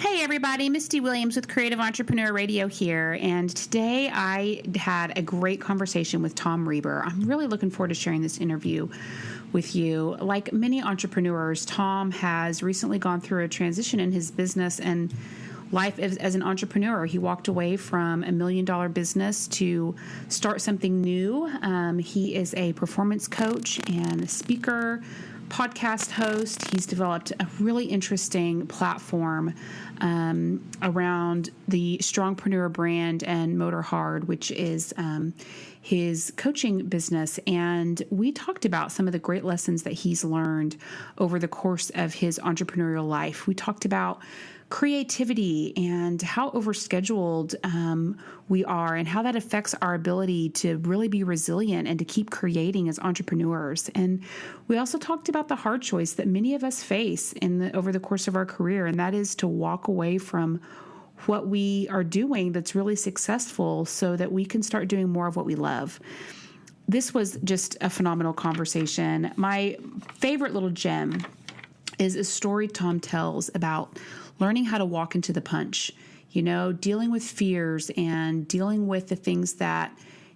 Hey everybody, Misty Williams with Creative Entrepreneur Radio here, and today I had a great conversation with Tom Reber. I'm really looking forward to sharing this interview with you. Like many entrepreneurs, Tom has recently gone through a transition in his business and life as an entrepreneur. He walked away from $1 million business to start something new. He is a performance coach and a speaker, podcast host. He's developed a really interesting platform around the Strongpreneur brand and Motor Hard, which is his coaching business. And we talked about some of the great lessons that he's learned over the course of his entrepreneurial life. We talked about creativity and how overscheduled we are and how that affects our ability to really be resilient and to keep creating as entrepreneurs. And we also talked about the hard choice that many of us face over the course of our career, and that is to walk away from what we are doing that's really successful so that we can start doing more of what we love. This was just a phenomenal conversation. My favorite little gem is a story Tom tells about learning how to walk into the punch, dealing with fears and dealing with the things that,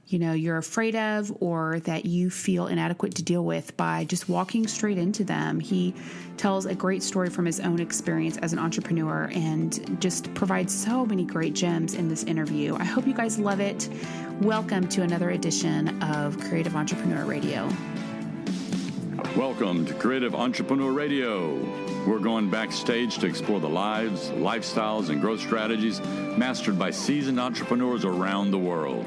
you're afraid of or that you feel inadequate to deal with by just walking straight into them. He tells a great story from his own experience as an entrepreneur and just provides so many great gems in this interview. I hope you guys love it. Welcome to another edition of Creative Entrepreneur Radio. Welcome to Creative Entrepreneur Radio. We're going backstage to explore the lives, lifestyles, and growth strategies mastered by seasoned entrepreneurs around the world.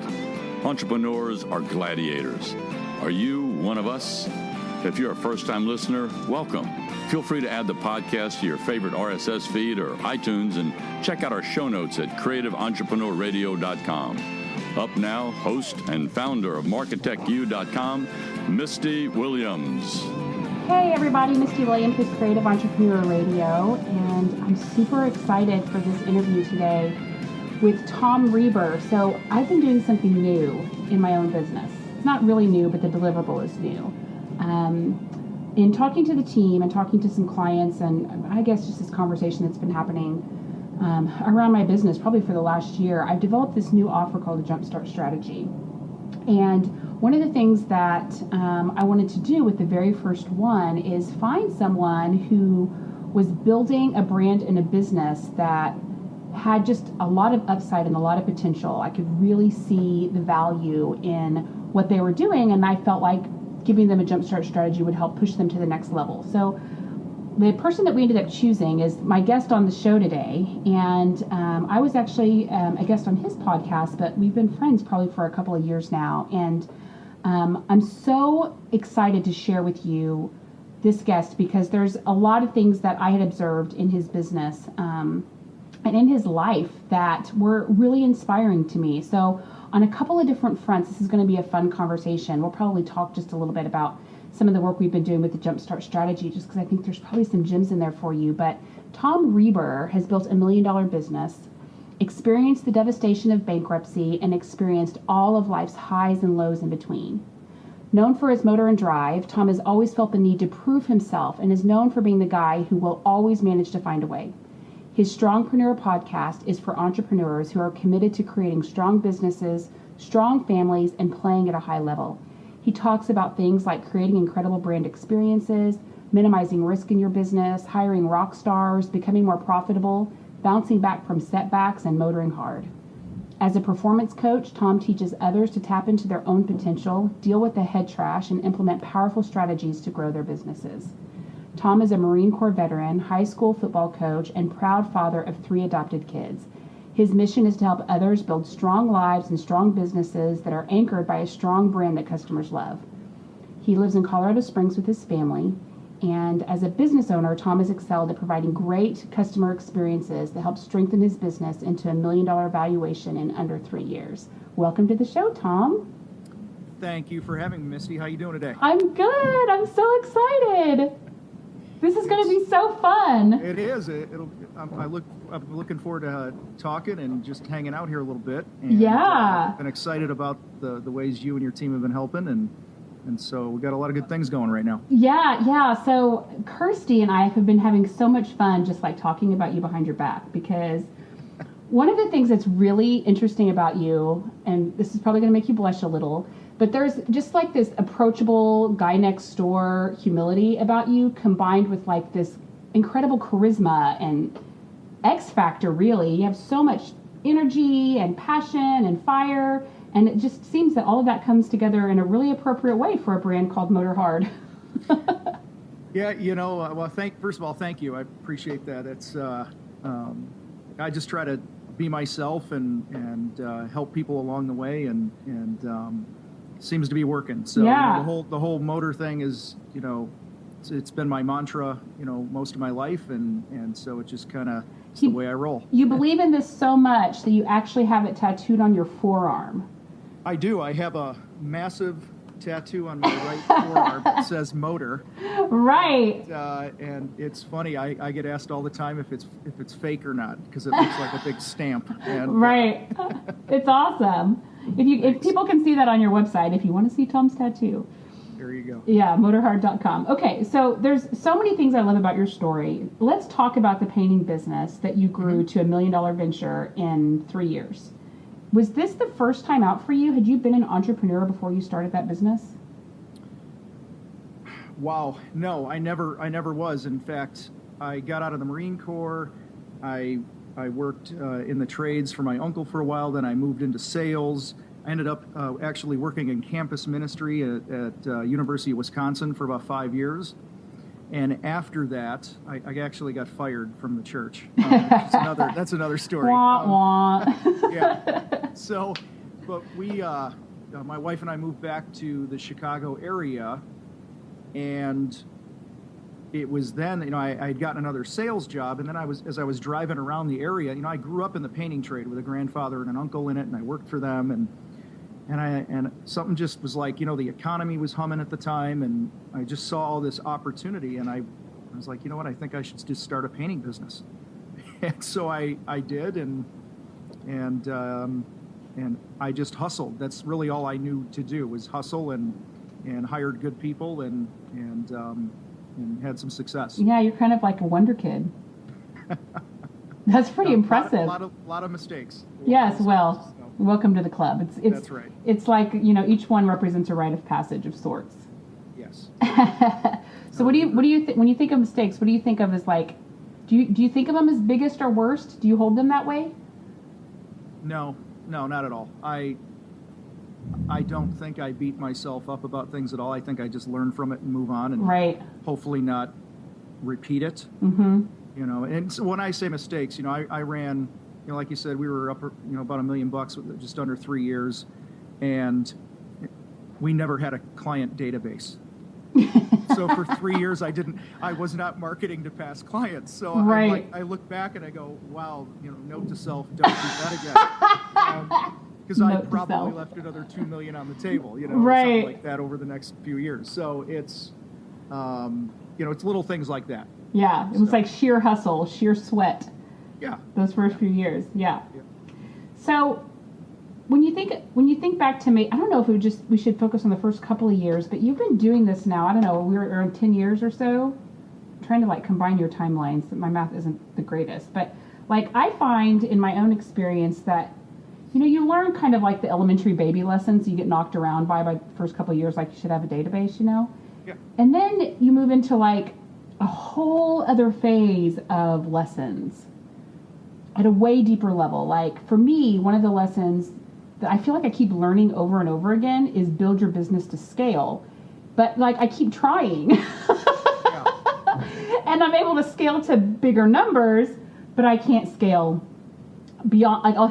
Entrepreneurs are gladiators. Are you one of us? If you're a first-time listener, welcome. Feel free to add the podcast to your favorite RSS feed or iTunes and check out our show notes at creativeentrepreneurradio.com. Up now, host and founder of MarketechU.com, Misty Williams. Hey everybody, Misty Williams with Creative Entrepreneur Radio, and I'm super excited for this interview today with Tom Reber. So I've been doing something new in my own business. It's not really new, but the deliverable is new. In talking to the team and talking to some clients, and I guess just this conversation that's been happening around my business probably for the last year, I've developed this new offer called the Jumpstart Strategy. And one of the things that I wanted to do with the very first one is find someone who was building a brand and a business that had just a lot of upside and a lot of potential. I could really see the value in what they were doing, and I felt like giving them a Jumpstart strategy would help push them to the next level. So the person that we ended up choosing is my guest on the show today, and I was actually a guest on his podcast, but we've been friends probably for a couple of years now, and I'm so excited to share with you this guest because there's a lot of things that I had observed in his business and in his life that were really inspiring to me. So on a couple of different fronts, this is going to be a fun conversation. We'll probably talk just a little bit about some of the work we've been doing with the Jumpstart Strategy, just because I think there's probably some gems in there for you. But Tom Reber has built $1 million business, experienced the devastation of bankruptcy, and experienced all of life's highs and lows in between. Known for his motor and drive, Tom has always felt the need to prove himself and is known for being the guy who will always manage to find a way. His Strongpreneur podcast is for entrepreneurs who are committed to creating strong businesses, strong families, and playing at a high level. He talks about things like creating incredible brand experiences, minimizing risk in your business, hiring rock stars, becoming more profitable, bouncing back from setbacks, and motoring hard. As a performance coach, Tom teaches others to tap into their own potential, deal with the head trash, and implement powerful strategies to grow their businesses. Tom is a Marine Corps veteran, high school football coach, and proud father of 3 adopted kids. His mission is to help others build strong lives and strong businesses that are anchored by a strong brand that customers love. He lives in Colorado Springs with his family, and as a business owner, Tom has excelled at providing great customer experiences that help strengthen his business into $1 million valuation in under 3 years. Welcome to the show, Tom. Thank you for having me, Misty. How you doing today? I'm good. I'm so excited. This is going to be so fun. It is. I'm looking forward to talking and just hanging out here a little bit. And, yeah. Been excited about the ways you and your team have been helping, and and so we got a lot of good things going right now. Yeah. So Kirsty and I have been having so much fun just like talking about you behind your back, because one of the things that's really interesting about you, and this is probably going to make you blush a little, but there's just like this approachable guy next door humility about you, combined with like this incredible charisma and X factor, really. You have so much energy and passion and fire, and it just seems that all of that comes together in a really appropriate way for a brand called Motor Hard. Yeah, well, first of all, thank you. I appreciate that. It's I just try to be myself and help people along the way, and seems to be working. So yeah. The whole motor thing is, it's been my mantra, most of my life, and so it just kind of it's the way I roll. You believe in this so much that you actually have it tattooed on your forearm. I do. I have a massive tattoo on my right forearm that says motor. Right. And it's funny. I get asked all the time if it's fake or not, because it looks like a big stamp. And, right. It's awesome. If people can see that on your website, if you want to see Tom's tattoo. There you go. Yeah, motorhard.com. Okay, so there's so many things I love about your story. Let's talk about the painting business that you grew to $1 million venture in 3 years. Was this the first time out for you? Had you been an entrepreneur before you started that business? Wow, no, I never was. In fact, I got out of the Marine Corps. I worked in the trades for my uncle for a while. Then I moved into sales. I ended up actually working in campus ministry at University of Wisconsin for about 5 years. And after that, I actually got fired from the church. That's another story. Wah, wah. Yeah. So, but my wife and I moved back to the Chicago area, and it was then, I had gotten another sales job, and then as I was driving around the area, I grew up in the painting trade with a grandfather and an uncle in it, and I worked for them, and something just was like, the economy was humming at the time, and I just saw all this opportunity, and I was like, I think I should just start a painting business. And so I did, and I just hustled. That's really all I knew to do, was hustle and hired good people and had some success. Yeah, you're kind of like a wonder kid. That's pretty impressive. A lot of mistakes. Yes, well, welcome to the club. It's That's right. It's like, each one represents a rite of passage of sorts. Yes. So what do you when you think of mistakes, what do you think of as like, do you think of them as biggest or worst? Do you hold them that way? No, not at all. I don't think I beat myself up about things at all. I think I just learn from it and move on, and right. Hopefully not repeat it. Mm-hmm. And so when I say mistakes, I ran, like you said, we were up, about $1 million with just under 3 years, and we never had a client database. So for 3 years, I was not marketing to past clients. So right. I look back and I go, wow, note to self, don't do that again. Because I probably left another $2 million on the table, right. or something like that over the next few years. So it's, it's little things like that. Yeah, it was like sheer hustle, sheer sweat. Yeah. Those first few years. Yeah. So when you think back to me, I don't know if we should focus on the first couple of years, but you've been doing this now, I don't know, we're around 10 years or so. I'm trying to combine your timelines. My math isn't the greatest, but I find in my own experience that you learn kind of like the elementary baby lessons you get knocked around by the first couple of years, like you should have a database, Yeah. And then you move into a whole other phase of lessons at a way deeper level. For me, one of the lessons that I feel like I keep learning over and over again is build your business to scale. But I keep trying. Yeah. And I'm able to scale to bigger numbers, but I can't scale beyond. I'll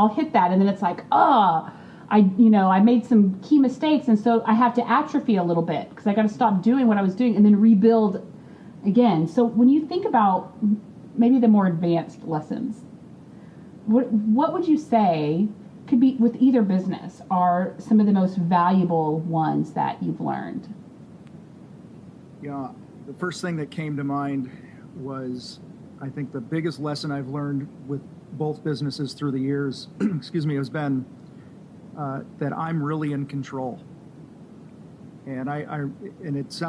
hit that, and then it's I made some key mistakes, and so I have to atrophy a little bit because I got to stop doing what I was doing and then rebuild again. So when you think about maybe the more advanced lessons, what would you say could be with either business are some of the most valuable ones that you've learned? Yeah, the first thing that came to mind was, I think the biggest lesson I've learned with both businesses through the years, has been that I'm really in control. And and it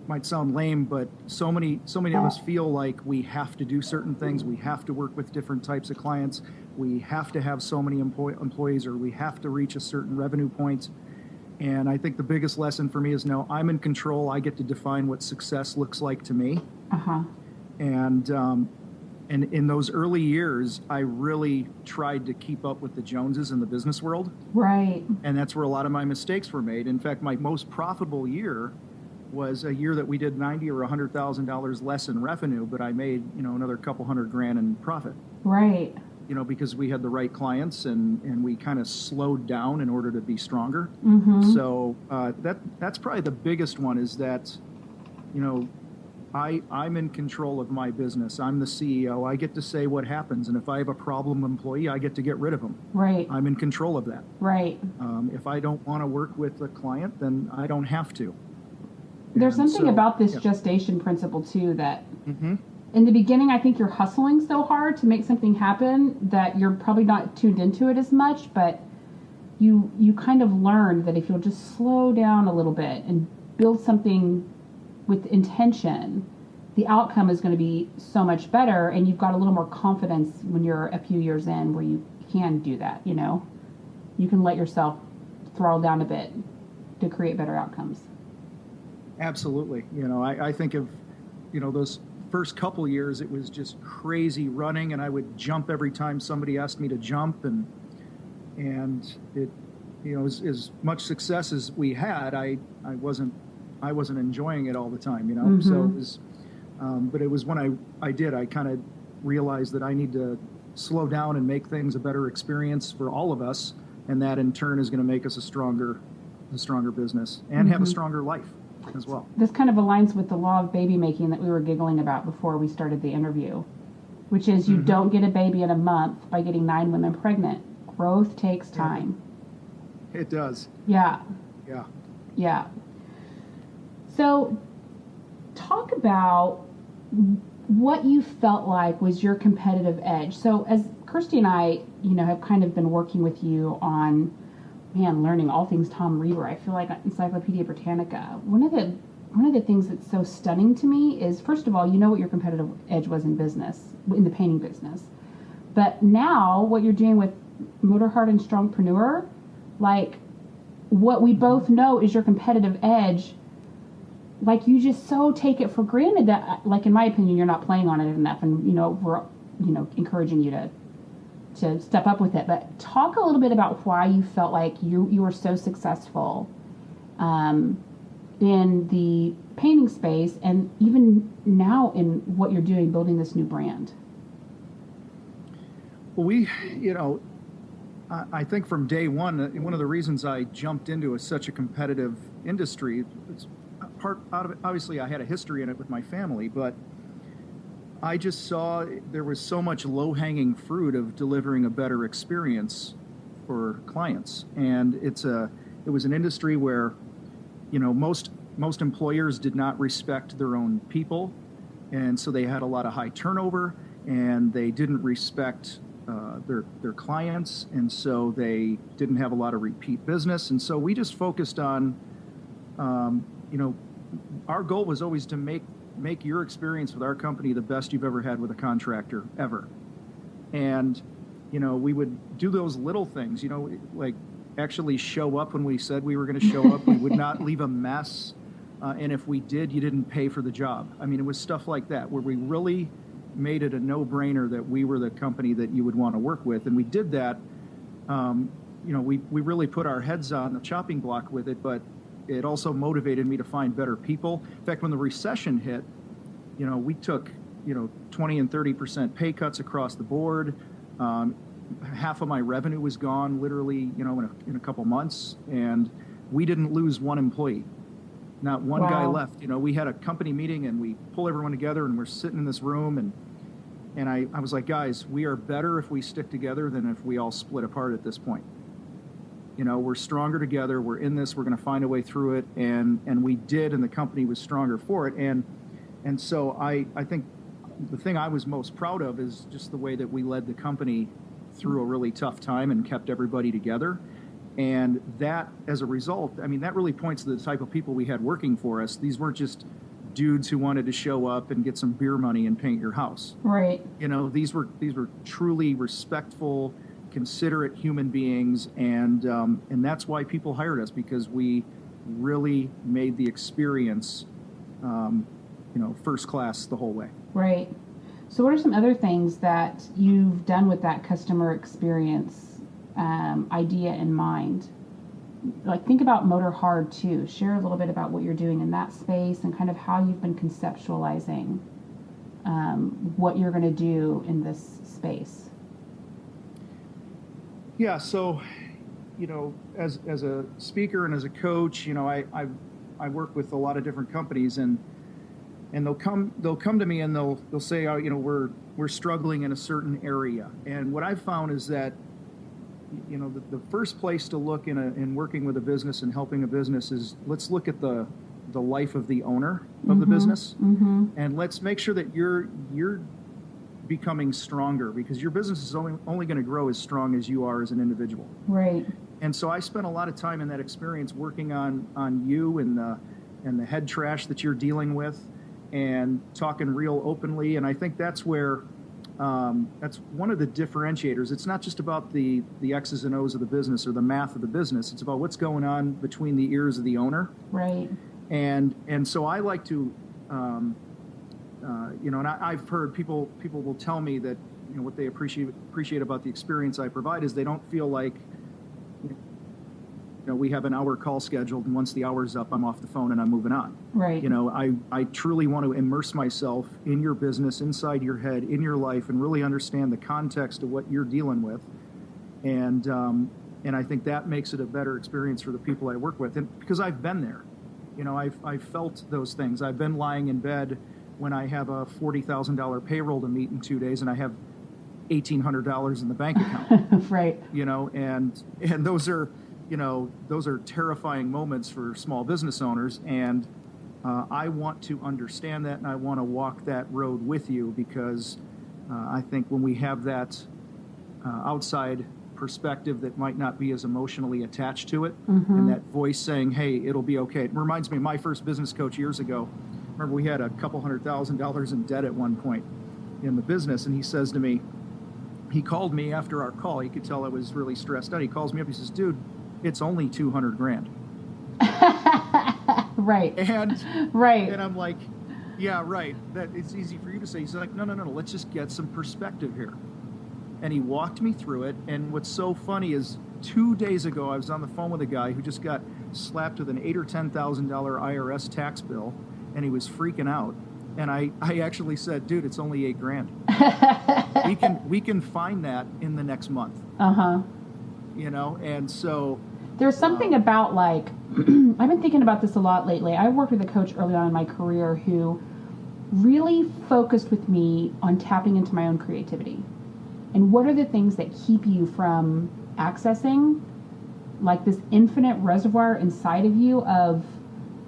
might sound lame, but so many of us feel like we have to do certain things. We have to work with different types of clients. We have to have so many employees, or we have to reach a certain revenue point. And I think the biggest lesson for me is, no, I'm in control. I get to define what success looks like to me. Uh-huh. And in those early years, I really tried to keep up with the Joneses in the business world. Right. And that's where a lot of my mistakes were made. In fact, my most profitable year was a year that we did $90,000 or $100,000 less in revenue, but I made, another couple $100,000 in profit. Right. Because we had the right clients and we kind of slowed down in order to be stronger. Mm-hmm. So that's probably the biggest one, is that, I'm in control of my business. I'm the CEO. I get to say what happens. And if I have a problem employee, I get to get rid of them. Right. I'm in control of that. Right. If I don't want to work with a client, then I don't have to. There's And something so, about this yeah. gestation principle, too, that Mm-hmm. in the beginning, I think you're hustling so hard to make something happen that you're probably not tuned into it as much, but you kind of learn that if you'll just slow down a little bit and build something with intention, the outcome is going to be so much better, and you've got a little more confidence when you're a few years in where you can do that, You can let yourself throttle down a bit to create better outcomes. Absolutely. I think of, those first couple years, it was just crazy running, and I would jump every time somebody asked me to jump, and it, as much success as we had, I wasn't enjoying it all the time, Mm-hmm. So it was, but it was when I kind of realized that I need to slow down and make things a better experience for all of us, and that in turn is going to make us a stronger business and have a stronger life as well. This kind of aligns with the law of baby making that we were giggling about before we started the interview, which is you don't get a baby in a month by getting 9 women pregnant. Growth takes time. It does. Yeah. Yeah. Yeah. So talk about what you felt like was your competitive edge. So as Kirsty and I, have kind of been working with you on, learning all things Tom Reber. I feel like Encyclopedia Britannica. One of the things that's so stunning to me is, first of all, what your competitive edge was in the painting business. But now what you're doing with Motor Heart and Strongpreneur, like what we both know is your competitive edge, like you just so take it for granted that, like, in my opinion, you're not playing on it enough, and we're encouraging you to step up with it. But talk a little bit about why you felt like you were so successful in the painting space, and even now in what you're doing, building this new brand. Well, I think from day one of the reasons I jumped into such a competitive industry, it's part out of it. Obviously, I had a history in it with my family, but I just saw there was so much low-hanging fruit of delivering a better experience for clients. And it was an industry where, most employers did not respect their own people, and so they had a lot of high turnover, and they didn't respect their clients, and so they didn't have a lot of repeat business. And so we just focused on, our goal was always to make your experience with our company the best you've ever had with a contractor ever. And, we would do those little things, like actually show up when we said we were going to show up. We would not leave a mess. And if we did, you didn't pay for the job. I mean, it was stuff like that where we really made it a no-brainer that we were the company that you would want to work with. And we did that. We really put our heads on the chopping block with it, but it also motivated me to find better people. In fact, when the recession hit, we took, 20 and 30% pay cuts across the board. Half of my revenue was gone literally, in a couple months, and we didn't lose one employee. Not one guy left. We had a company meeting and we pull everyone together and we're sitting in this room, and I was like, guys, we are better if we stick together than if we all split apart at this point. We're stronger together. We're in this. We're going to find a way through it. And we did, and the company was stronger for it. And so I think the thing I was most proud of is just the way that we led the company through a really tough time and kept everybody together. And that, as a result, I mean, that really points to the type of people we had working for us. These weren't just dudes who wanted to show up and get some beer money and paint your house. Right. You know, these were truly respectful, considerate human beings, and that's why people hired us, because we really made the experience, first class the whole way. Right. So what are some other things that you've done with that customer experience idea in mind? Like, think about Motor Hard too. Share a little bit about what you're doing in that space and kind of how you've been conceptualizing what you're going to do in this space. Yeah, so, as a speaker and as a coach, I work with a lot of different companies, and they'll come to me and they'll say, we're struggling in a certain area. And what I've found is that, the first place to look in working with a business and helping a business is, let's look at the life of the owner of the business, and let's make sure that you're becoming stronger, because your business is only going to grow as strong as you are as an individual. Right. And so I spent a lot of time in that experience working on you and the head trash that you're dealing with, and talking real openly. And I think that's where that's one of the differentiators. It's not just about the X's and O's of the business or the math of the business. It's about what's going on between the ears of the owner. Right. And so I like to, and I've heard people will tell me that, what they appreciate about the experience I provide is they don't feel like, we have an hour call scheduled, and once the hour's up, I'm off the phone and I'm moving on. Right. I truly want to immerse myself in your business, inside your head, in your life, and really understand the context of what you're dealing with. And I think that makes it a better experience for the people I work with. And because I've been there, I've felt those things. I've been lying in bed when I have a $40,000 payroll to meet in 2 days, and I have $1,800 in the bank account. Right. And those are terrifying moments for small business owners, and I want to understand that, and I want to walk that road with you, because I think when we have that outside perspective that might not be as emotionally attached to it, and that voice saying, hey, it'll be okay. It reminds me of my first business coach years ago. Remember, we had a couple $100,000 in debt at one point in the business, and he says to me, he called me after our call. He could tell I was really stressed out. He calls me up. He says, dude, it's only $200,000. Right. And I'm like, yeah, right. That it's easy for you to say. He's like, no. Let's just get some perspective here. And he walked me through it. And what's so funny is 2 days ago, I was on the phone with a guy who just got slapped with an $8,000 or $10,000 IRS tax bill, and he was freaking out. And I actually said, dude, it's only $8,000. we can find that in the next month. And so there's something about, like, I've been thinking about this a lot lately. I worked with a coach early on in my career who really focused with me on tapping into my own creativity. And what are the things that keep you from accessing, like, this infinite reservoir inside of you of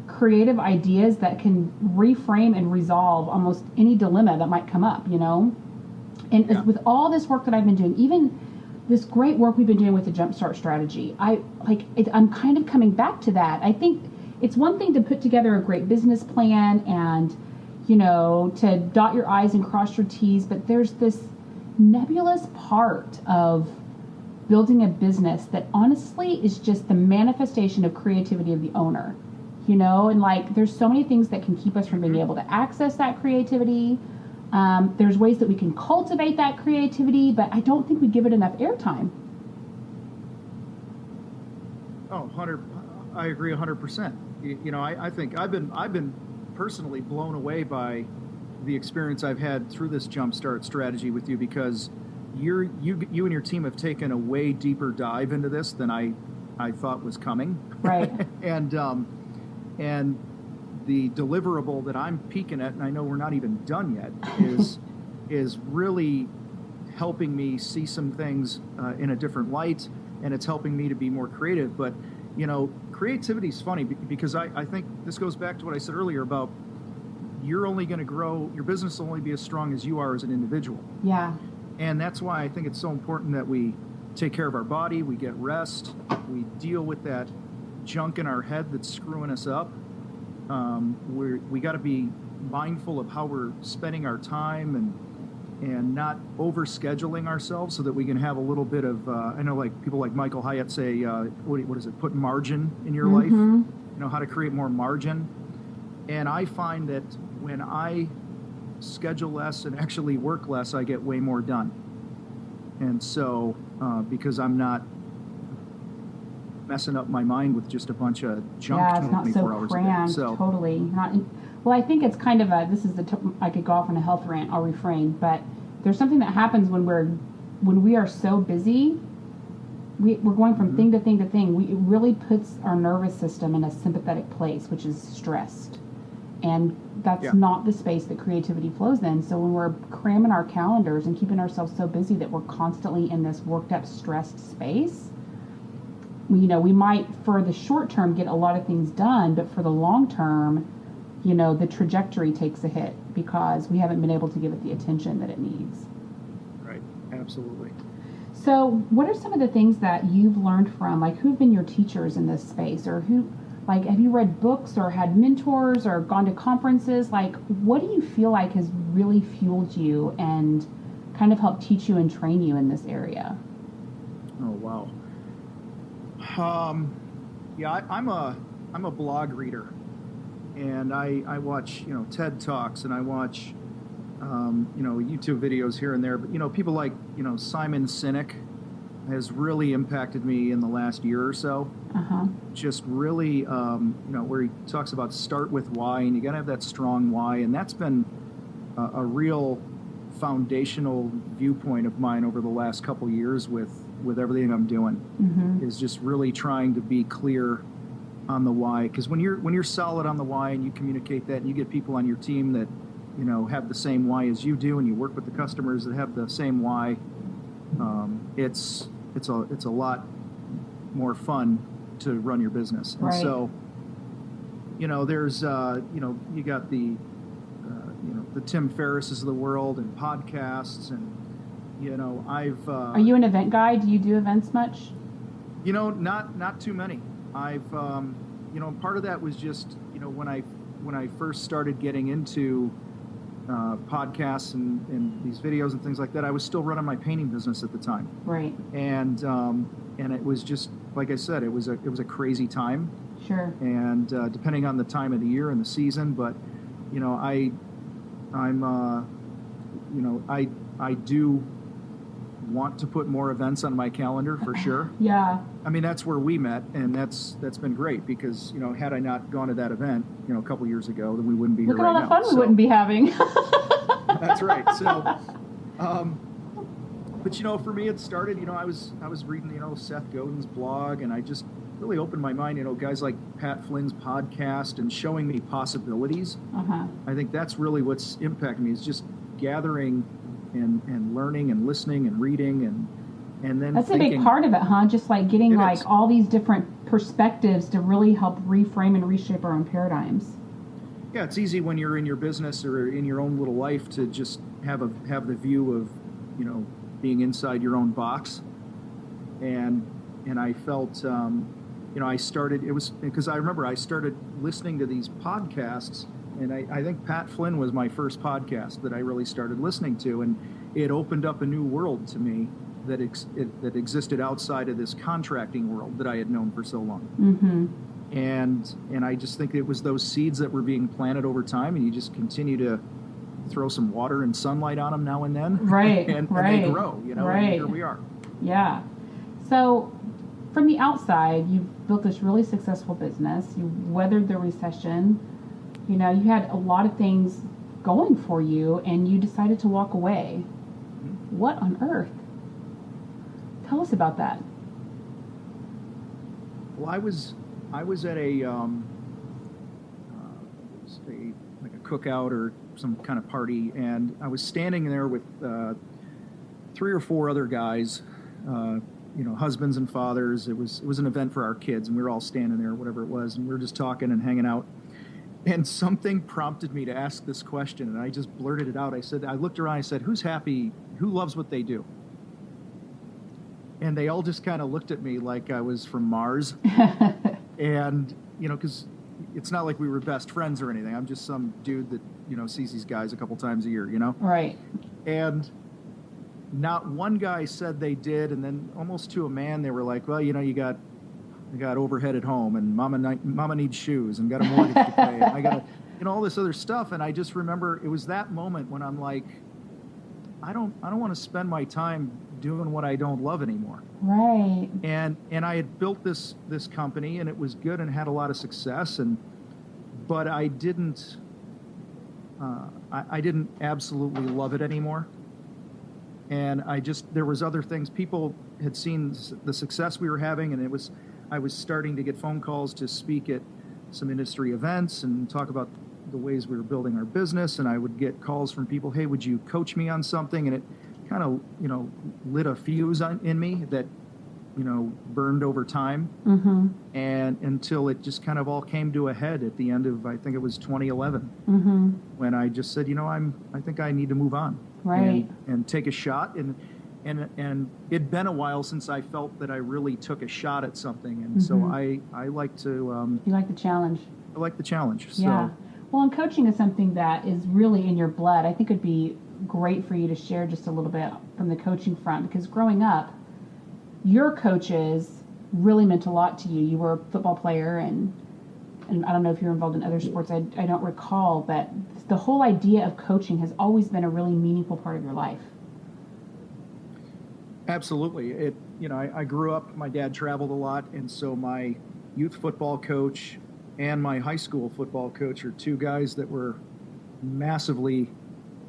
creative ideas that can reframe and resolve almost any dilemma that might come up, And with all this work that I've been doing, even this great work we've been doing with the Jumpstart strategy, I'm kind of coming back to that. I think it's one thing to put together a great business plan and, to dot your I's and cross your T's, but there's this nebulous part of building a business that honestly is just the manifestation of creativity of the owner, and there's so many things that can keep us from being able to access that creativity. There's ways that we can cultivate that creativity, but I don't think we give it enough airtime. I agree 100%. I think I've been personally blown away by the experience I've had through this Jumpstart strategy with you, because you and your team have taken a way deeper dive into this than I thought was coming. Right. and the deliverable that I'm peeking at, and I know we're not even done yet, is really helping me see some things in a different light, and it's helping me to be more creative. But, creativity is funny, because I think this goes back to what I said earlier about you're only going to grow, your business will only be as strong as you are as an individual. Yeah. And that's why I think it's so important that we take care of our body, we get rest, we deal with that junk in our head that's screwing us up. We got to be mindful of how we're spending our time and not overscheduling ourselves so that we can have a little bit of, I know like people like Michael Hyatt say, what is it, put margin in your life, how to create more margin. And I find that when I schedule less and actually work less, I get way more done. And so, because I'm not messing up my mind with just a bunch of junk 24 hours crammed, a day. So totally. Well, I think it's kind of I could go off on a health rant, I'll refrain, but there's something that happens when we are so busy, we're going from thing to thing to thing. It really puts our nervous system in a sympathetic place, which is stressed. And that's not the space that creativity flows in. So when we're cramming our calendars and keeping ourselves so busy that we're constantly in this worked up, stressed space, we might, for the short term, get a lot of things done, but for the long term, the trajectory takes a hit because we haven't been able to give it the attention that it needs. Right, absolutely. So what are some of the things that you've learned from, like, who've been your teachers in this space, or have you read books or had mentors or gone to conferences? Like, what do you feel like has really fueled you and kind of helped teach you and train you in this area? Oh, wow. I'm a blog reader, and I watch, TED Talks, and I watch, YouTube videos here and there. But, people like, Simon Sinek has really impacted me in the last year or so. Just really, where he talks about start with why, and you got to have that strong why. And that's been a real foundational viewpoint of mine over the last couple years with everything I'm doing, is just really trying to be clear on the why. Because when you're solid on the why and you communicate that and you get people on your team that, have the same why as you do, and you work with the customers that have the same why, it's a lot more fun to run your business. And so, there's, you got the Tim Ferrisses of the world and podcasts, and, I've... Are you an event guy? Do you do events much? Not too many. I've, part of that was just, when I first started getting into podcasts and these videos and things like that, I was still running my painting business at the time. Right. And it was just, like I said, it was a crazy time. Sure. And depending on the time of the year and the season, but I do want to put more events on my calendar for sure. Yeah. I mean, that's where we met, and that's been great because, had I not gone to that event, a couple years ago, then we wouldn't be here right now. Look at all the fun we wouldn't be having. That's right. So, but for me, it started, I was reading, Seth Godin's blog, and I just really opened my mind, guys like Pat Flynn's podcast and showing me possibilities. I think that's really what's impacted me, is just gathering and learning and listening and reading and then that's thinking, a big part of it, huh? Just like getting all these different perspectives to really help reframe and reshape our own paradigms. Yeah, it's easy when you're in your business or in your own little life to just have the view of, being inside your own box. And I felt, I started, it was because I remember I started listening to these podcasts. And I think Pat Flynn was my first podcast that I really started listening to, and it opened up a new world to me that existed outside of this contracting world that I had known for so long. And I just think it was those seeds that were being planted over time, and you just continue to throw some water and sunlight on them now and then, right? and they grow, right. And here we are. Yeah. So from the outside, you've built this really successful business. You weathered the recession. You had a lot of things going for you, and you decided to walk away. What on earth? Tell us about that. Well, I was at a cookout or some kind of party, and I was standing there with 3 or 4 other guys, husbands and fathers. It was an event for our kids, and we were all standing there, whatever it was, and we were just talking and hanging out. And something prompted me to ask this question, and I just blurted it out. I looked around, I said, who's happy? Who loves what they do? And they all just kind of looked at me like I was from Mars. And, because it's not like we were best friends or anything. I'm just some dude that, sees these guys a couple times a year, Right. And not one guy said they did. And then almost to a man, they were like, well, you got overhead at home, and mama needs shoes, and got a mortgage to pay. And I got all this other stuff. And I just remember it was that moment when I'm like, I don't want to spend my time doing what I don't love anymore. Right. And I had built this company, and it was good and had a lot of success, but I didn't absolutely love it anymore. And there was other things. People had seen the success we were having, and I was starting to get phone calls to speak at some industry events and talk about the ways we were building our business. And I would get calls from people, hey, would you coach me on something? And it kind of, lit a fuse in me that, burned over time. Mm-hmm. And until it just kind of all came to a head at the end of, I think it was 2011, mm-hmm. when I just said, I think I need to move on. Right. And take a shot. And it'd been a while since I felt that I really took a shot at something. And so I like to... you like the challenge. I like the challenge. Yeah. So. Well, and coaching is something that is really in your blood. I think it'd be great for you to share just a little bit from the coaching front, because growing up, your coaches really meant a lot to you. You were a football player, and I don't know if you're involved in other sports. I don't recall, but the whole idea of coaching has always been a really meaningful part of your life. Absolutely. I grew up, my dad traveled a lot, and so my youth football coach and my high school football coach are two guys that were massively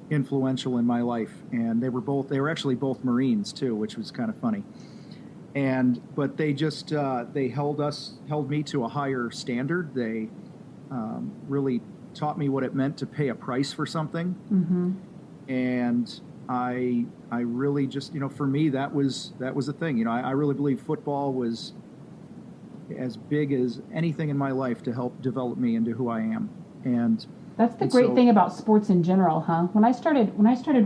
influential in my life. And they were actually both Marines too, which was kind of funny. But they just, they held me to a higher standard. They really taught me what it meant to pay a price for something. Mm-hmm. And I really just, for me, that was the thing. I really believe football was as big as anything in my life to help develop me into who I am. And that's the great thing about sports in general, huh? When I started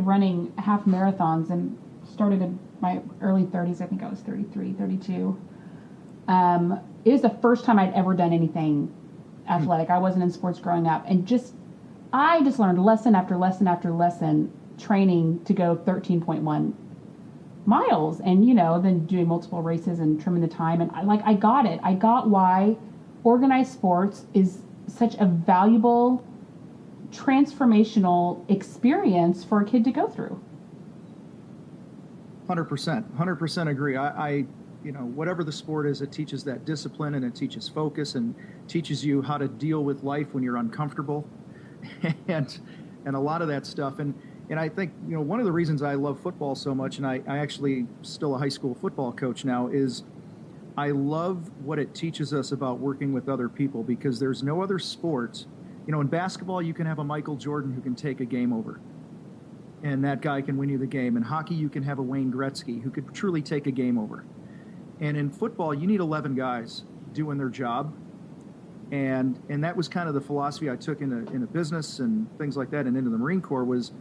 running half marathons and started in my early 30s, I think I was 33, 32. It was the first time I'd ever done anything athletic. I wasn't in sports growing up, and I just learned lesson after lesson after lesson, training to go 13.1 miles, and then doing multiple races and trimming the time, and I got it. I got why organized sports is such a valuable, transformational experience for a kid to go through. 100% agree. I whatever the sport is, it teaches that discipline, and it teaches focus, and teaches you how to deal with life when you're uncomfortable, and a lot of that stuff. And I think, one of the reasons I love football so much, and I actually still a high school football coach now, is I love what it teaches us about working with other people, because there's no other sport. In basketball, you can have a Michael Jordan who can take a game over, and that guy can win you the game. In hockey, you can have a Wayne Gretzky who could truly take a game over. And in football, you need 11 guys doing their job. And that was kind of the philosophy I took into business and things like that, and into the Marine Corps was,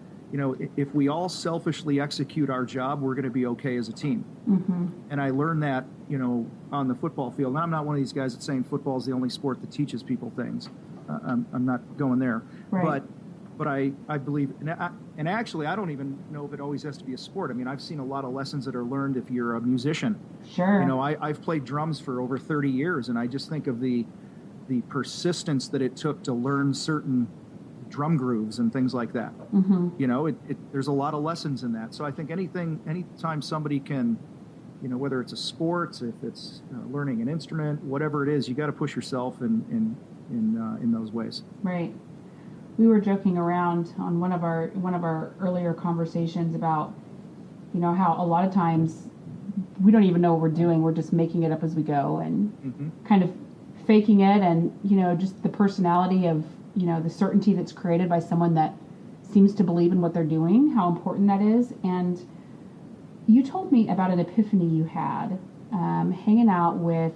if we all selfishly execute our job, we're going to be okay as a team. Mm-hmm. And I learned that, on the football field. And I'm not one of these guys that's saying football is the only sport that teaches people things. I'm not going there. Right. But I believe, and actually, I don't even know if it always has to be a sport. I mean, I've seen a lot of lessons that are learned if you're a musician. Sure. I've played drums for over 30 years, and I just think of the persistence that it took to learn certain drum grooves and things like that. Mm-hmm. There's a lot of lessons in that. So I think anytime somebody can, whether it's a sport, if it's learning an instrument, whatever it is, you got to push yourself in those ways. Right. We were joking around on one of our earlier conversations about, how a lot of times we don't even know what we're doing. We're just making it up as we go, and Mm-hmm. kind of faking it, and just the personality of the certainty that's created by someone that seems to believe in what they're doing, how important that is. And you told me about an epiphany you had hanging out with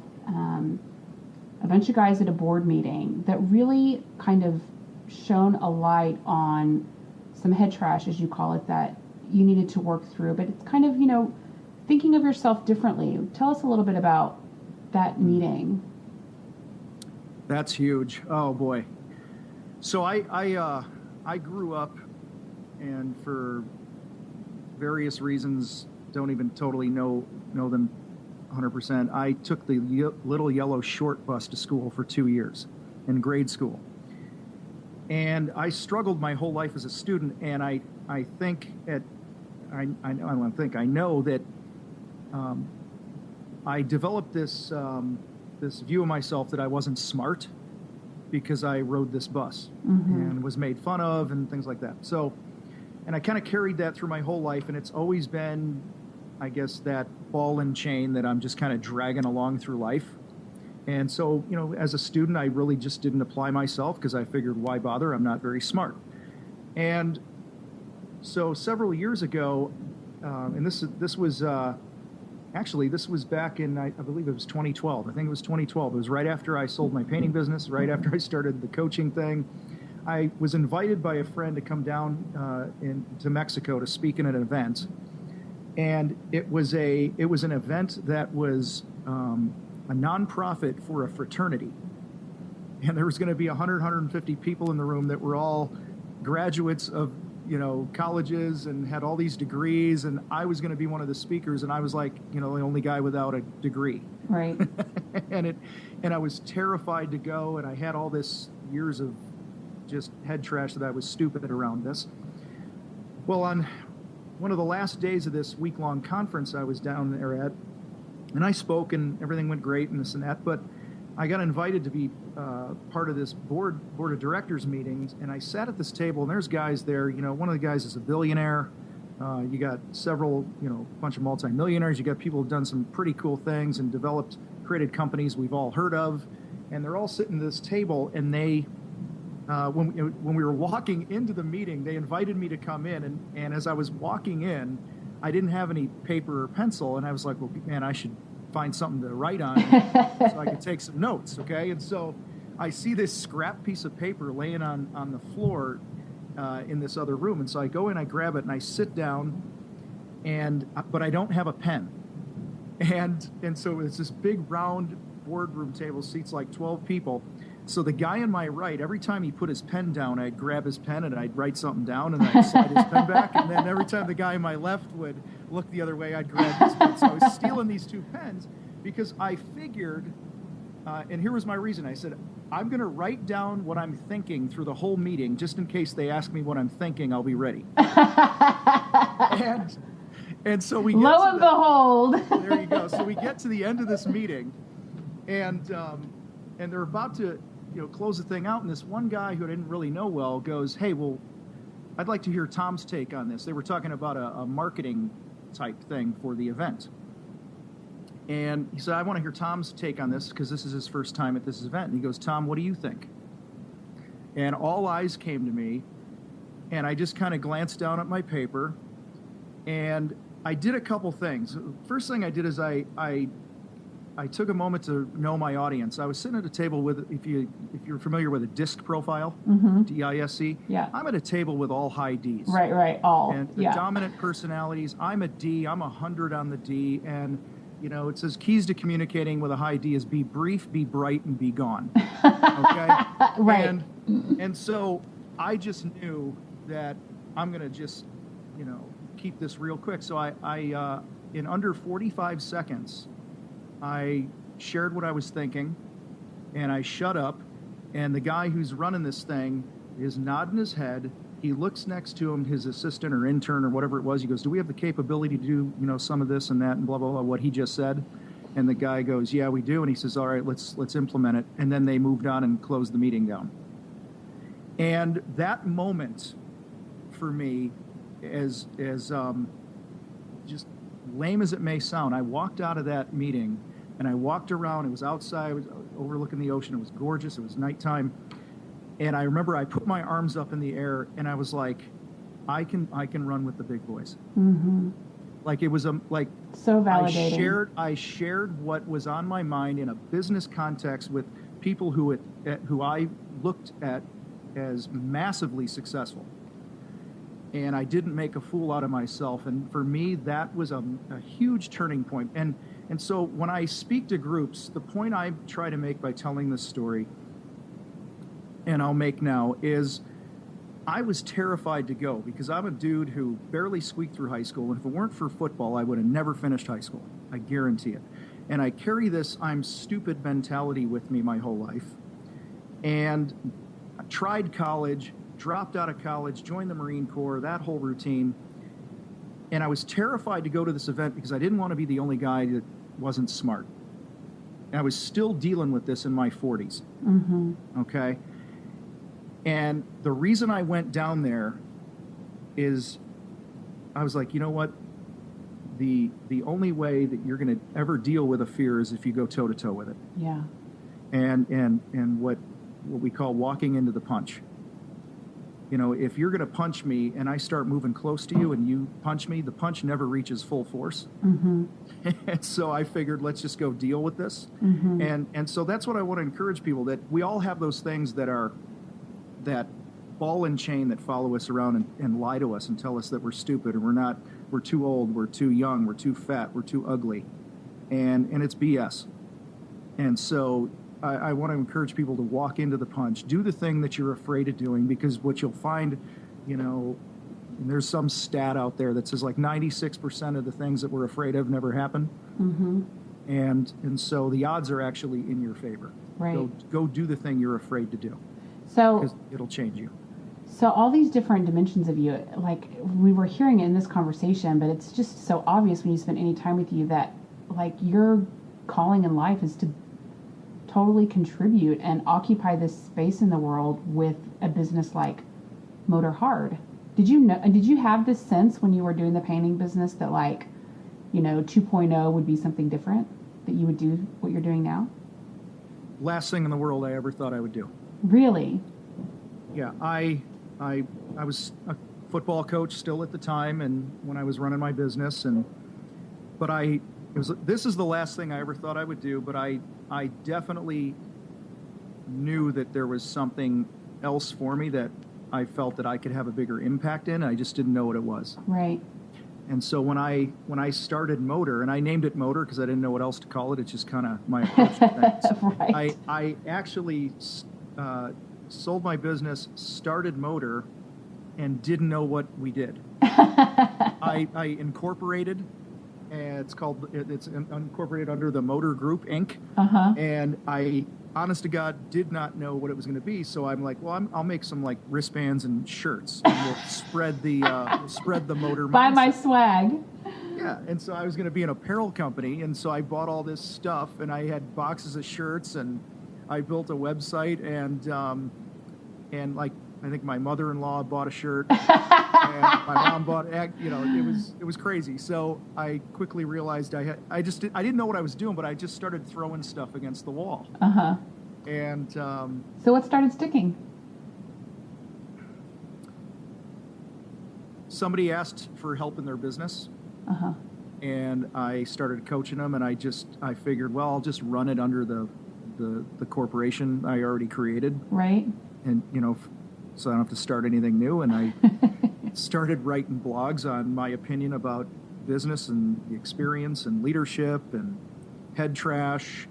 a bunch of guys at a board meeting that really kind of shone a light on some head trash, as you call it, that you needed to work through. But it's kind of, thinking of yourself differently. Tell us a little bit about that meeting. That's huge. Oh boy. So I grew up, and for various reasons, don't even totally know them 100%. I took the little yellow short bus to school for 2 years in grade school. And I struggled my whole life as a student, and I know that I developed this view of myself that I wasn't smart because I rode this bus and was made fun of and things like that. So, and I kind of carried that through my whole life, and it's always been, I guess, that ball and chain that I'm just kind of dragging along through life. And so, as a student, I really just didn't apply myself because I figured, why bother? I'm not very smart. And so several years ago, and this was back in, I believe it was 2012. I think it was 2012. It was right after I sold my painting business, right after I started the coaching thing. I was invited by a friend to come down to Mexico to speak in an event. And it was an event that was a nonprofit for a fraternity. And there was going to be 150 people in the room that were all graduates of colleges and had all these degrees, and I was going to be one of the speakers, and I was like, the only guy without a degree. Right. and I was terrified to go, and I had all this years of just head trash that I was stupid around this. Well, on one of the last days of this week-long conference I was down there at, and I spoke, and everything went great and this and that, but I got invited to be part of this board of directors meetings, and I sat at this table, and there's guys there. One of the guys is a billionaire. You got several, bunch of multimillionaires. You got people who've done some pretty cool things and created companies we've all heard of, and they're all sitting at this table. And they, when we were walking into the meeting, they invited me to come in, and as I was walking in, I didn't have any paper or pencil, and I was like, well, man, I should find something to write on so I could take some notes, okay? And so I see this scrap piece of paper laying on the floor in this other room, and so I go in, I grab it, and I sit down, but I don't have a pen. And so it's this big round boardroom table, seats like 12 people. So the guy on my right, every time he put his pen down, I'd grab his pen and I'd write something down, and then I'd slide his pen back. And then every time the guy on my left would look the other way, I'd grab his pen. So I was stealing these two pens because I figured, and here was my reason. I said, I'm going to write down what I'm thinking through the whole meeting, just in case they ask me what I'm thinking, I'll be ready. and so we get lo and behold. There you go. So we get to the end of this meeting, and they're about to close the thing out, and this one guy who I didn't really know well goes, hey, well, I'd like to hear Tom's take on this. They were talking about a marketing type thing for the event. And he said, I want to hear Tom's take on this because this is his first time at this event. And he goes, Tom, what do you think? And all eyes came to me, and I just kind of glanced down at my paper, and I did a couple things. First thing I did is I took a moment to know my audience. I was sitting at a table with, if you're familiar with a DISC profile, D-I-S-C. Yeah. I'm at a table with all high Ds. Right, all. And the dominant personalities, I'm a D, I'm 100 on the D, and it says keys to communicating with a high D is be brief, be bright, and be gone. Okay? Right. And so I just knew that I'm going to just, keep this real quick. So I in under 45 seconds, I shared what I was thinking, and I shut up, and the guy who's running this thing is nodding his head. He looks next to him, his assistant or intern or whatever it was. He goes, do we have the capability to do, some of this and that and blah, blah, blah, what he just said? And the guy goes, yeah, we do. And he says, all right, let's implement it. And then they moved on and closed the meeting down. And that moment for me, as just lame as it may sound, I walked out of that meeting and I walked around. It was outside. I was overlooking the ocean. It was gorgeous. It was nighttime. And I remember I put my arms up in the air and I was like, I can run with the big boys. Mm-hmm. Like it was so validating. I shared what was on my mind in a business context with people who I looked at as massively successful. and I didn't make a fool out of myself. And for me, that was a huge turning point. And so when I speak to groups, the point I try to make by telling this story, and I'll make now, is I was terrified to go because I'm a dude who barely squeaked through high school. And if it weren't for football, I would have never finished high school. I guarantee it. And I carry this I'm stupid mentality with me my whole life. And I tried college, dropped out of college, joined the Marine Corps, that whole routine. And I was terrified to go to this event because I didn't want to be the only guy that wasn't smart. And I was still dealing with this in my 40s. Mm-hmm. Okay? And the reason I went down there is I was like, you know what? The only way that you're going to ever deal with a fear is if you go toe-to-toe with it. Yeah. And what we call walking into the punch. You know, if you're going to punch me and I start moving close to you and you punch me, the punch never reaches full force. Mm-hmm. And so I figured, let's just go deal with this. Mm-hmm. And so that's what I want to encourage people, that we all have those things that are that ball and chain that follow us around and lie to us and tell us that we're stupid and we're too old, we're too young, we're too fat, we're too ugly. And it's BS. And so I want to encourage people to walk into the punch, do the thing that you're afraid of doing, because what you'll find, you know, and there's some stat out there that says like 96% of the things that we're afraid of never happen. Mm-hmm. And so the odds are actually in your favor. Right. Go do the thing you're afraid to do. So Because it'll change you. So all these different dimensions of you, like we were hearing it in this conversation, but it's just so obvious when you spend any time with you that like your calling in life is to totally contribute and occupy this space in the world with a business like Motor Hard. Did you have this sense when you were doing the painting business that like, you know, 2.0 would be something different, that you would do what you're doing now? Last thing in the world I ever thought I would do. Really? Yeah, I was a football coach still at the time, and when I was running my business, this is the last thing I ever thought I would do, but I definitely knew that there was something else for me that I felt that I could have a bigger impact in. I just didn't know what it was. Right. And so when I started Motor, and I named it Motor because I didn't know what else to call it, it's just kind of my approach to things. Right. I actually sold my business, started Motor, and didn't know what we did. I incorporated, and it's incorporated under the Motor Group Inc. Uh-huh. And I, honest to God, did not know what it was going to be. So I'm like, well, I'll make some like wristbands and shirts, and we'll spread the Motor. Buy mindset. my swag. Yeah, and so I was going to be an apparel company, and so I bought all this stuff, and I had boxes of shirts, and I built a website, and like I think my mother-in-law bought a shirt, and my mom bought, you know, it was crazy. So I quickly realized I didn't know what I was doing, but I just started throwing stuff against the wall. Uh-huh. And so what started sticking? Somebody asked for help in their business. Uh-huh. And I started coaching them, and I figured, well, I'll just run it under the corporation I already created. Right. And, you know, so I don't have to start anything new. And I started writing blogs on my opinion about business and the experience and leadership and head trash.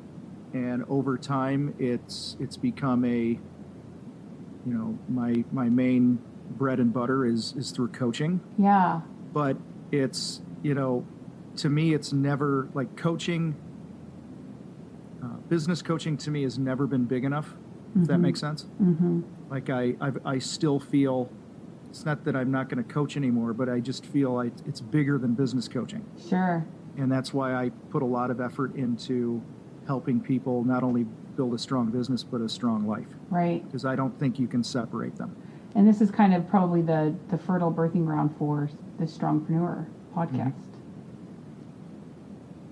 And over time, it's become my main bread and butter is through coaching. Yeah. But it's, you know, to me, it's never like coaching. Business coaching to me has never been big enough. If that makes sense. Mm-hmm. Like I still feel, it's not that I'm not going to coach anymore, but I just feel it's bigger than business coaching. Sure. And that's why I put a lot of effort into helping people not only build a strong business, but a strong life. Right. Because I don't think you can separate them. And this is kind of probably the fertile birthing ground for the Strongpreneur podcast.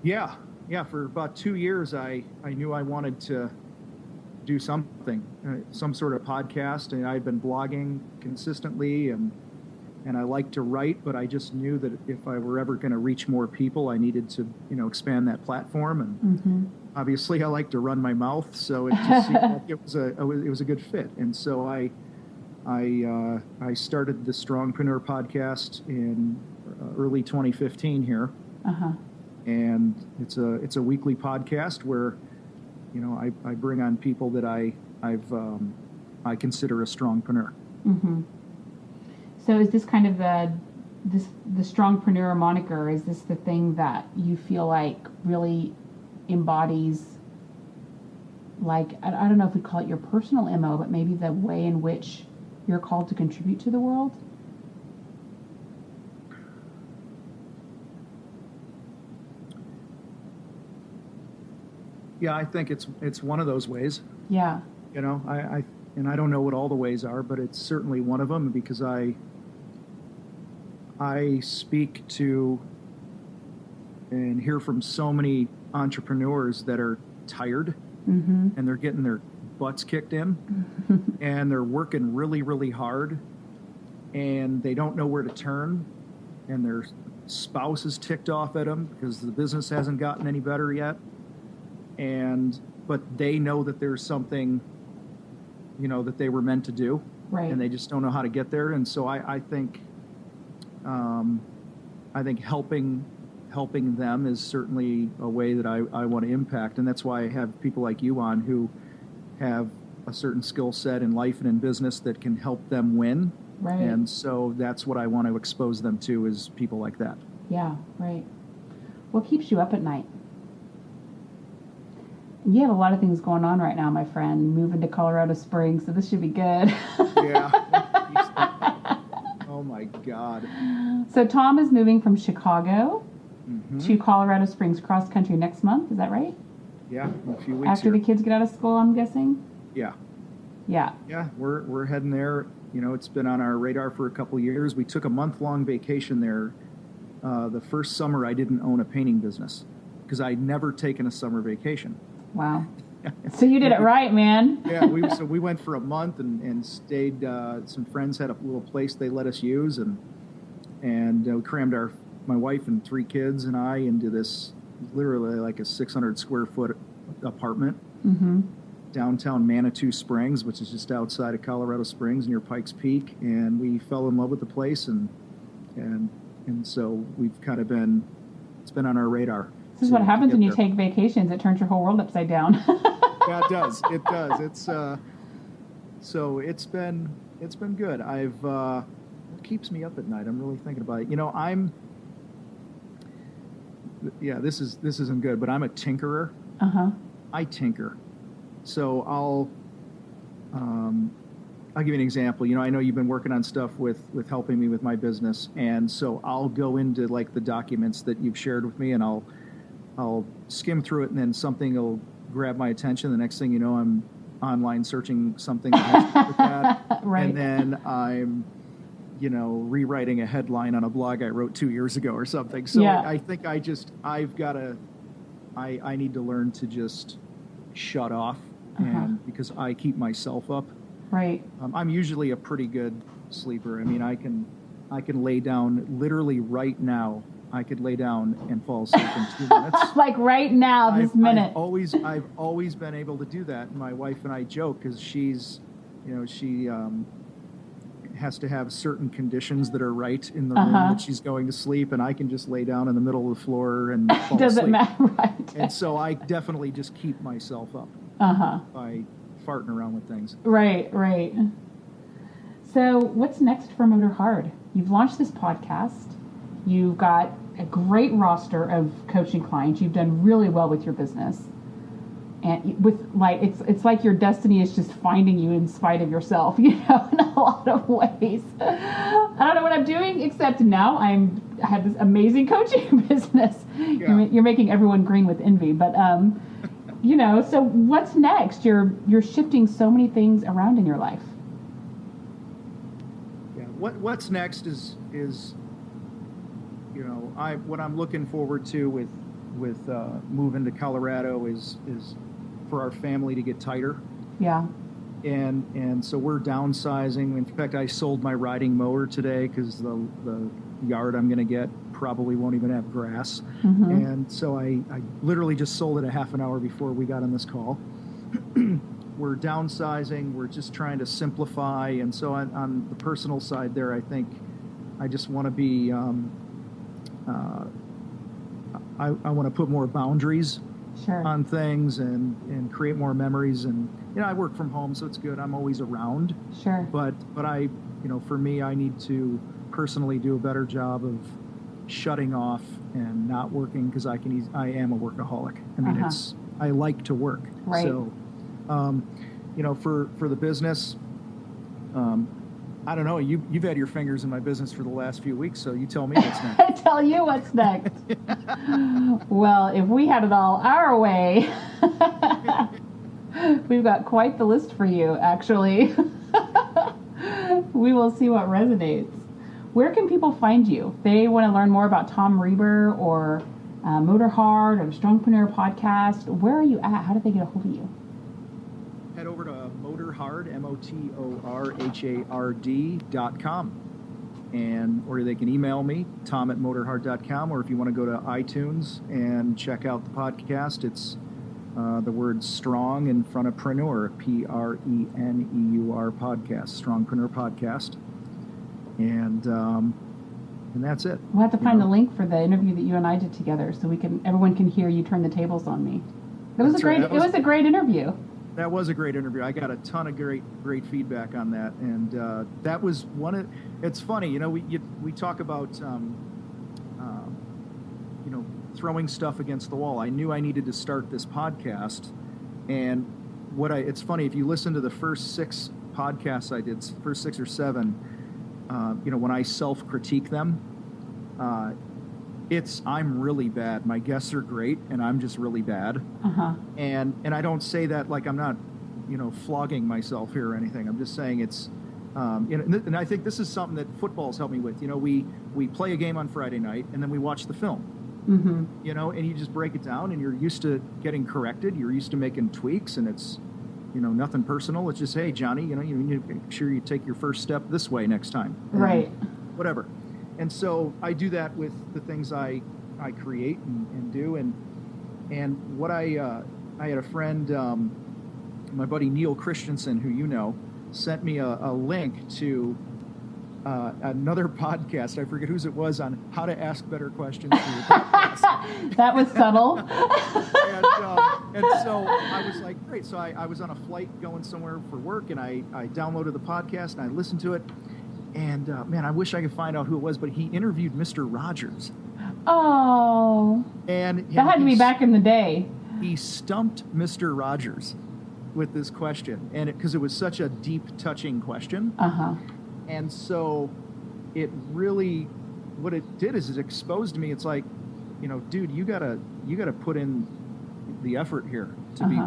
Yeah. Yeah. For about 2 years, I knew I wanted to do something, some sort of podcast, and I've been blogging consistently, and I like to write, but I just knew that if I were ever going to reach more people, I needed to, you know, expand that platform. And obviously, I like to run my mouth, so it just seemed like it was a good fit. And so I I started the Strongpreneur podcast in early 2015 here, and it's a weekly podcast where, you know, I bring on people that I consider a strongpreneur. Mm-hmm. So is this kind of the strongpreneur moniker? Is this the thing that you feel like really embodies, like, I don't know if we call it your personal MO, but maybe the way in which you're called to contribute to the world? Yeah, I think it's one of those ways. Yeah. You know, I don't know what all the ways are, but it's certainly one of them, because I speak to and hear from so many entrepreneurs that are tired, and they're getting their butts kicked in, and they're working really, really hard, and they don't know where to turn, and their spouse is ticked off at them because the business hasn't gotten any better yet, but they know that there's something, you know, that they were meant to do, right, and they just don't know how to get there. And so I think helping them is certainly a way that I want to impact, and that's why I have people like you on who have a certain skill set in life and in business that can help them win. Right. And so that's what I want to expose them to, is people like that. Yeah, right. What keeps you up at night? You have a lot of things going on right now, my friend. Moving to Colorado Springs, so this should be good. Yeah. Oh my God. So Tom is moving from Chicago to Colorado Springs cross country next month. Is that right? Yeah, in a few weeks. After the kids get out of school, I'm guessing. Yeah. Yeah. Yeah, we're heading there. You know, it's been on our radar for a couple of years. We took a month-long vacation there. The first summer I didn't own a painting business because I'd never taken a summer vacation. Wow. So you did it right, man. Yeah, we went for a month and stayed. Some friends had a little place they let us use, and we crammed my wife and 3 kids and I into this literally like a 600 square foot apartment downtown Manitou Springs, which is just outside of Colorado Springs near Pikes Peak, and we fell in love with the place, and so we've kind of it's been on our radar. This is what happens when you take vacations. It turns your whole world upside down. Yeah, it does. It does. So it's been good. What keeps me up at night? I'm really thinking about it. You know, this isn't good, but I'm a tinkerer. I tinker. So I'll give you an example. You know, I know you've been working on stuff with helping me with my business, and so I'll go into like the documents that you've shared with me, and I'll skim through it, and then something will grab my attention. The next thing you know, I'm online searching something that has to do with that. Right. And then I'm, you know, rewriting a headline on a blog I wrote 2 years ago or something. So yeah. I think I need to learn to just shut off, and because I keep myself up. Right. I'm usually a pretty good sleeper. I mean, I can lay down literally right now. I could lay down and fall asleep in 2 minutes. Like right now, this minute. I've always been able to do that. My wife and I joke because she has to have certain conditions that are right in the room that she's going to sleep, and I can just lay down in the middle of the floor and fall Doesn't asleep. matter, right? And so I definitely just keep myself up by farting around with things. Right. So what's next for Motor Hard? You've launched this podcast. You've got a great roster of coaching clients. You've done really well with your business. And with like it's like your destiny is just finding you in spite of yourself, you know, in a lot of ways. I don't know what I'm doing, except now I have this amazing coaching business. Yeah. You're making everyone green with envy, but you know, so what's next? You're shifting so many things around in your life. Yeah, what's next is you know, what I'm looking forward to with moving to Colorado is for our family to get tighter. Yeah. And so we're downsizing. In fact, I sold my riding mower today because the yard I'm going to get probably won't even have grass. And so I literally just sold it a half an hour before we got on this call. we're downsizing. We're just trying to simplify. And so on the personal side there, I think I just want to be, I want to put more boundaries Sure. on things and create more memories. And, I work from home, so it's good. I'm always around. Sure. But I, for me, I need to personally do a better job of shutting off and not working, because I am a workaholic. I mean, I like to work. Right. So, for the business, I don't know. You've had your fingers in my business for the last few weeks, so you tell me what's next. I tell you what's next. Well, if we had it all our way, we've got quite the list for you, actually. We will see what resonates. Where can people find you? If they want to learn more about Tom Reber or Motor Hard or the Strongpreneur podcast, where are you at? How do they get a hold of you? Head over to Motorhard, MOTORHARD.com. Or they can email me, tom@motorhard.com, or if you want to go to iTunes and check out the podcast, it's the word strong in front of preneur, PRENEUR podcast, Strongpreneur podcast. And that's it. We'll have to find the link for the interview that you and I did together, so everyone can hear you turn the tables on me. It was a great interview. That was a great interview. I got a ton of great feedback on that, and that was one of. It's funny, we talk about throwing stuff against the wall. I knew I needed to start this podcast, and it's funny, if you listen to the first 6 podcasts I did, first 6 or 7, when I self-critique them, I'm really bad. My guests are great, and I'm just really bad. And I don't say that like I'm not, flogging myself here or anything. I'm just saying it's, and I think this is something that football's helped me with. We play a game on Friday night, and then we watch the film. And you just break it down, and you're used to getting corrected. You're used to making tweaks, and it's, nothing personal. It's just, hey, Johnny, you need to make sure you take your first step this way next time. Right. Whatever. And so I do that with the things I create and do. And what I had a friend, my buddy Neil Christensen, who sent me a link to another podcast. I forget whose it was, on how to ask better questions for your podcast. That was subtle. And so I was like, great. So I was on a flight going somewhere for work, and I downloaded the podcast and I listened to it. And, man, I wish I could find out who it was, but he interviewed Mr. Rogers. Oh. And that had to be back in the day. He stumped Mr. Rogers with this question, and because it was such a deep, touching question. And so it really, what it did is it exposed me. It's like, dude, you gotta put in the effort here to be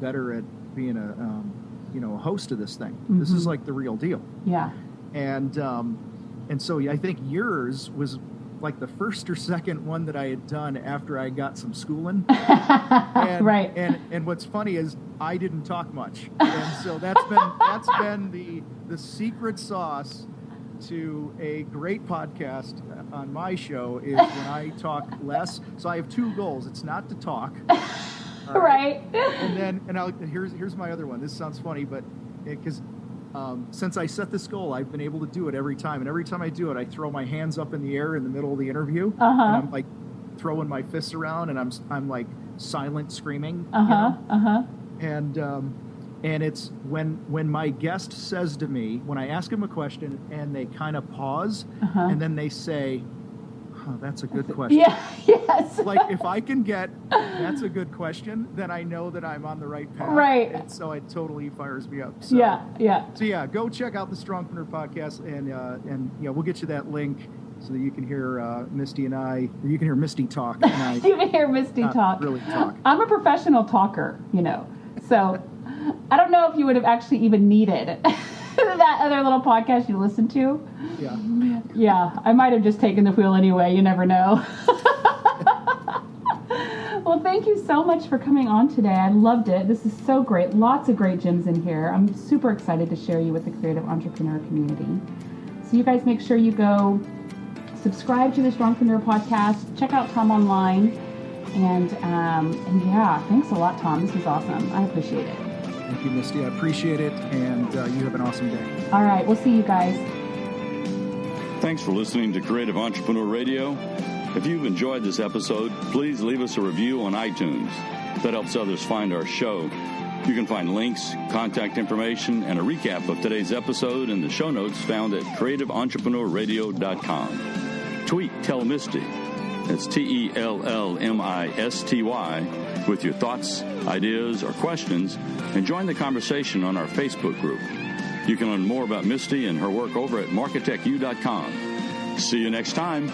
better at being a host of this thing. This is like the real deal. Yeah. And so I think yours was like the first or second one that I had done after I got some schooling. Right. And what's funny is I didn't talk much, and so that's been the secret sauce to a great podcast on my show is when I talk less. So I have 2 goals. It's not to talk. Right. And here's my other one. This sounds funny, but because since I set this goal, I've been able to do it every time. And every time I do it, I throw my hands up in the air in the middle of the interview. And I'm like throwing my fists around, and I'm like silent screaming. And it's when my guest says to me, when I ask him a question and they kind of pause and then they say, oh, that's a good question. Yeah, yes. Like, if I can get, that's a good question, then I know that I'm on the right path. Right. And so it totally fires me up. So, yeah. So yeah, go check out the Strongpreneur podcast, and we'll get you that link so that you can hear Misty and I, or you can hear Misty talk. And I, you can hear Misty talk. Really talk. I'm a professional talker, so I don't know if you would have actually even needed that other little podcast you listened to. Yeah, I might have just taken the wheel anyway. You never know. Well, thank you so much for coming on today. I loved it. This is so great. Lots of great gems in here. I'm super excited to share you with the creative entrepreneur community. So you guys make sure you go subscribe to the Strongpreneur podcast. Check out Tom online. And yeah, thanks a lot, Tom. This was awesome. I appreciate it. Thank you, Misty. I appreciate it, and you have an awesome day. All right, we'll see you guys. Thanks for listening to Creative Entrepreneur Radio. If you've enjoyed this episode, please leave us a review on iTunes. That helps others find our show. You can find links, contact information, and a recap of today's episode in the show notes found at creativeentrepreneurradio.com. Tweet Tell Misty. That's TELLMISTY with your thoughts, ideas, or questions, and join the conversation on our Facebook group. You can learn more about Misty and her work over at marketechu.com. See you next time.